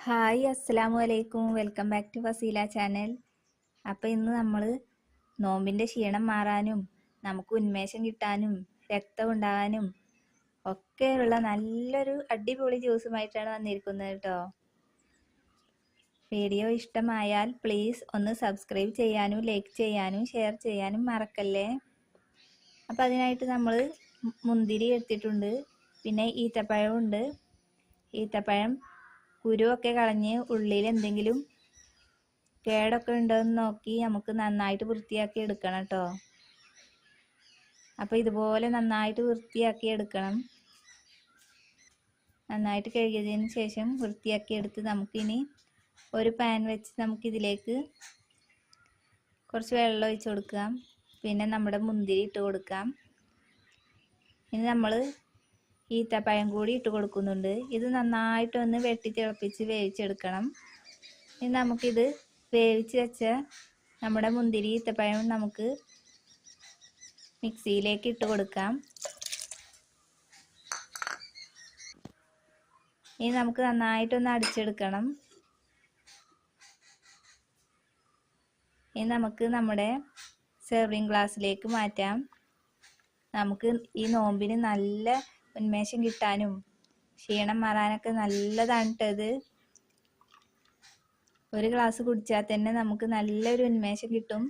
Hi അസ്സലാമു അലൈക്കും. Welcome back to Faseela channel. അപ്പോൾ ഇന്ന് നമ്മൾ നോമ്പിൻ്റെ ക്ഷീണം മാറാനും നമുക്ക് ഉന്മേഷം കിട്ടാനും രക്തം ഉണ്ടാകാനും ഒക്കെയുള്ള നല്ലൊരു അടിപൊളി ജ്യൂസുമായിട്ടാണ് വന്നിരിക്കുന്നത് കേട്ടോ. വീഡിയോ ഇഷ്ടമായാൽ പ്ലീസ് ഒന്ന് സബ്സ്ക്രൈബ് ചെയ്യാനും ലൈക്ക് ചെയ്യാനും ഷെയർ ചെയ്യാനും മറക്കല്ലേ. അപ്പോൾ അതിനായിട്ട് നമ്മൾ മുന്തിരി എടുത്തിട്ടുണ്ട്, പിന്നെ ഈത്തപ്പഴം ഉണ്ട്. ഈത്തപ്പഴം കുരുവൊക്കെ കളഞ്ഞ് ഉള്ളിൽ എന്തെങ്കിലും കേടൊക്കെ ഉണ്ടോയെന്ന് നോക്കി നമുക്ക് നന്നായിട്ട് വൃത്തിയാക്കി എടുക്കണം കേട്ടോ. അപ്പോൾ ഇതുപോലെ നന്നായിട്ട് വൃത്തിയാക്കി എടുക്കണം. നന്നായിട്ട് കഴുകിയതിന് ശേഷം വൃത്തിയാക്കി എടുത്ത് നമുക്കിനി ഒരു പാൻ വെച്ച് നമുക്കിതിലേക്ക് കുറച്ച് വെള്ളം ഒഴിച്ച് കൊടുക്കാം. പിന്നെ നമ്മുടെ മുന്തിരി ഇട്ട് കൊടുക്കാം. ഇനി നമ്മൾ ഈത്തപ്പഴം കൂടി ഇട്ട് കൊടുക്കുന്നുണ്ട്. ഇത് നന്നായിട്ടൊന്ന് വെട്ടി തിളപ്പിച്ച് വേവിച്ചെടുക്കണം. ഇനി നമുക്കിത് വേവിച്ച് വെച്ച നമ്മുടെ മുന്തിരി ഈത്തപ്പഴം നമുക്ക് മിക്സിയിലേക്ക് ഇട്ട് കൊടുക്കാം. ഇനി നമുക്ക് നന്നായിട്ടൊന്ന് അടിച്ചെടുക്കണം. ഇനി നമുക്ക് നമ്മുടെ സെർവിങ് ഗ്ലാസ്സിലേക്ക് മാറ്റാം. നമുക്ക് ഈ നോമ്പിന് നല്ല ഉന്മേഷം കിട്ടാനും ക്ഷീണം മാറാനൊക്കെ നല്ലതാണ് കേട്ടത്. ഒരു ഗ്ലാസ് കുടിച്ചാൽ തന്നെ നമുക്ക് നല്ലൊരു ഉന്മേഷം കിട്ടും.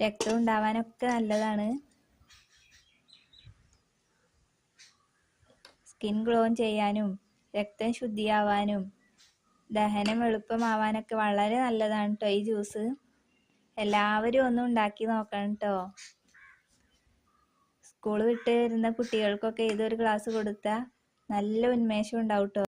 രക്തം ഉണ്ടാവാനൊക്കെ നല്ലതാണ്. സ്കിൻ ഗ്ലോ ചെയ്യാനും രക്തം ശുദ്ധിയാവാനും ദഹനം എളുപ്പമാവാനൊക്കെ വളരെ നല്ലതാണ് കേട്ടോ ഈ ജ്യൂസ്. എല്ലാവരും ഒന്ന് ഉണ്ടാക്കി നോക്കണം കേട്ടോ. സ്കൂൾ വിട്ട് വരുന്ന കുട്ടികൾക്കൊക്കെ ഇതൊരു ഗ്ലാസ് കൊടുത്താൽ നല്ല ഉന്മേഷം ഉണ്ടാവും കേട്ടോ.